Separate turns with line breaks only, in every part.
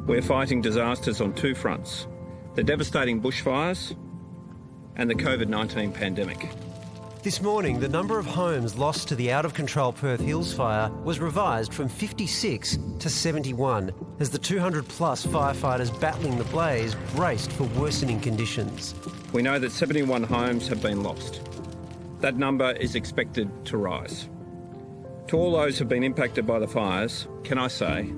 We're fighting disasters on two fronts: the devastating bushfires and the COVID-19 pandemic.
This morning, the number of homes lost to the out-of-control Perth Hills fire was revised from 56 to 71 as the 200-plus firefighters battling the blaze braced for worsening conditions.
We know that 71 homes have been lost. That number is expected to rise. To all those who've been impacted by the fires, can I say,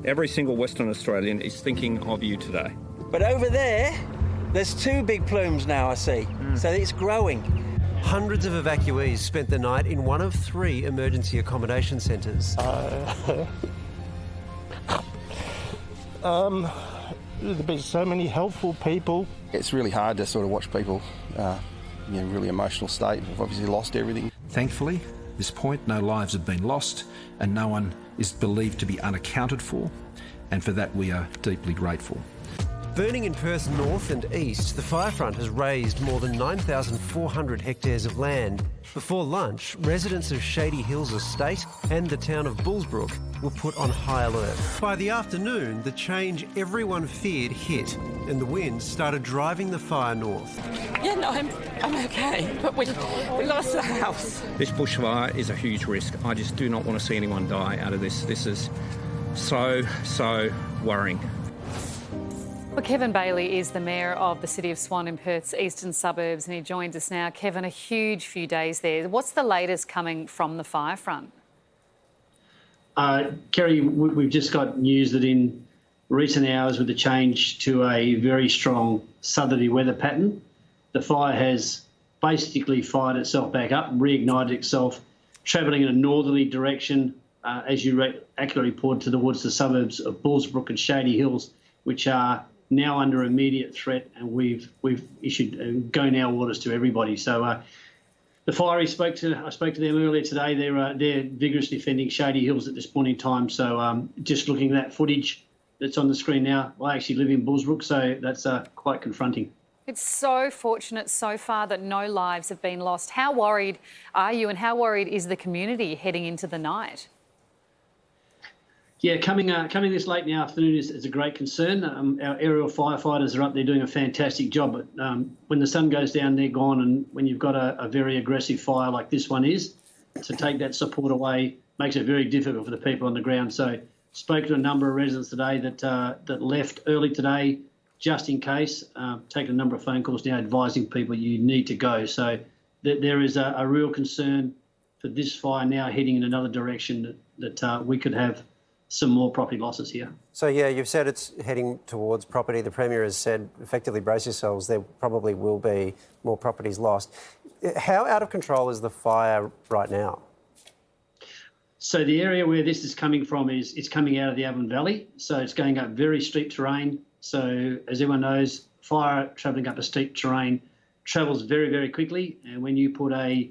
every single Western Australian is thinking of you today.
But over there's two big plumes now, I see. So it's growing.
Hundreds of evacuees spent the night in one of 3 emergency accommodation centres.
There's been so many helpful people.
It's really hard to sort of watch people really emotional state. We've obviously lost everything.
Thankfully, at this point, no lives have been lost and no one is believed to be unaccounted for, and for that we are deeply grateful.
Burning in Perth's north and east, the fire front has razed more than 9,400 hectares of land. Before lunch, residents of Shady Hills Estate and the town of Bullsbrook were put on high alert. By the afternoon, the change everyone feared hit, and the wind started driving the fire north.
Yeah, no, I'm okay, but we lost the house.
This bushfire is a huge risk. I just do not want to see anyone die out of this. This is so worrying.
Well, Kevin Bailey is the Mayor of the City of Swan in Perth's eastern suburbs, and he joins us now. Kevin, a huge few days there. What's the latest coming from the fire front?
Kerry, we've just got news that in recent hours, with the change to a very strong southerly weather pattern, the fire has basically fired itself back up, reignited itself, travelling in a northerly direction, as you accurately reported, towards the suburbs of Bullsbrook and Shady Hills, which are now under immediate threat, and we've issued go now orders to everybody. So the fire I spoke to them earlier today. They're vigorously defending Shady Hills at this point in time. So just looking at that footage that's on the screen now, I actually live in Bullsbrook, so that's quite confronting.
It's so fortunate so far that no lives have been lost. How worried are you, and how worried is the community heading into the night?
Yeah, coming this late in the afternoon is a great concern. Our aerial firefighters are up there doing a fantastic job, but when the sun goes down, they're gone, and when you've got a very aggressive fire like this one is, to take that support away makes it very difficult for the people on the ground. So spoke to a number of residents today that left early today just in case, taken a number of phone calls now advising people you need to go. So there is a real concern for this fire now heading in another direction that we could have some more property losses here.
So, yeah, you've said it's heading towards property. The Premier has said, effectively, brace yourselves, there probably will be more properties lost. How out of control is the fire right now?
So the area where this is coming from is it's coming out of the Avon Valley. So it's going up very steep terrain. So as everyone knows, fire travelling up a steep terrain travels very, very quickly. And when you put a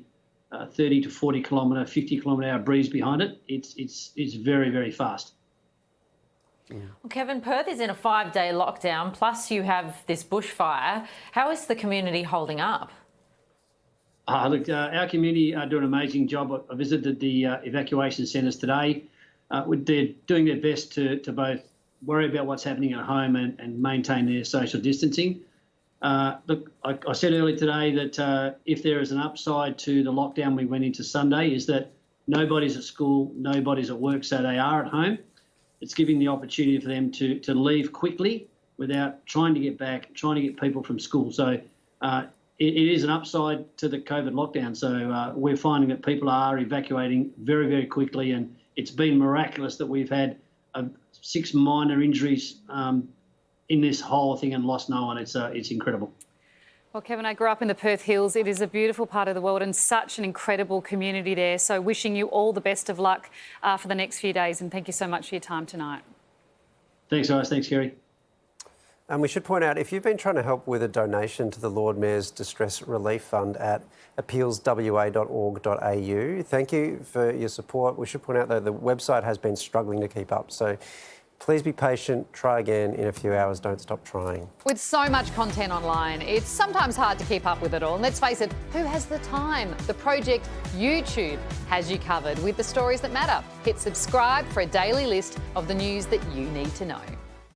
30 to 40 kilometre, 50 kilometre hour breeze behind it, it's very, very fast.
Well, Kevin, Perth is in a 5-day lockdown, plus you have this bushfire. How is the community holding up?
Look, our community are doing an amazing job. I visited the evacuation centres today. They're doing their best to both worry about what's happening at home and maintain their social distancing. Look, I said earlier today that if there is an upside to the lockdown we went into Sunday, is that nobody's at school, nobody's at work, so they are at home. It's giving the opportunity for them to leave quickly without trying to get back, trying to get people from school. So it is an upside to the COVID lockdown. So we're finding that people are evacuating very, very quickly, and it's been miraculous that we've had 6 minor injuries in this whole thing and lost no one. It's incredible.
Well, Kevin, I grew up in the Perth Hills. It is a beautiful part of the world and such an incredible community there. So wishing you all the best of luck for the next few days, and thank you so much for your time tonight. Thanks,
guys. Thanks, Kerry.
And we should point out, if you've been trying to help with a donation to the Lord Mayor's Distress Relief Fund at appealswa.org.au, thank you for your support. We should point out, though, the website has been struggling to keep up. So please be patient, try again in a few hours, don't stop trying.
With so much content online, it's sometimes hard to keep up with it all. And let's face it, who has the time? The Project YouTube has you covered with the stories that matter. Hit subscribe for a daily list of the news that you need to know.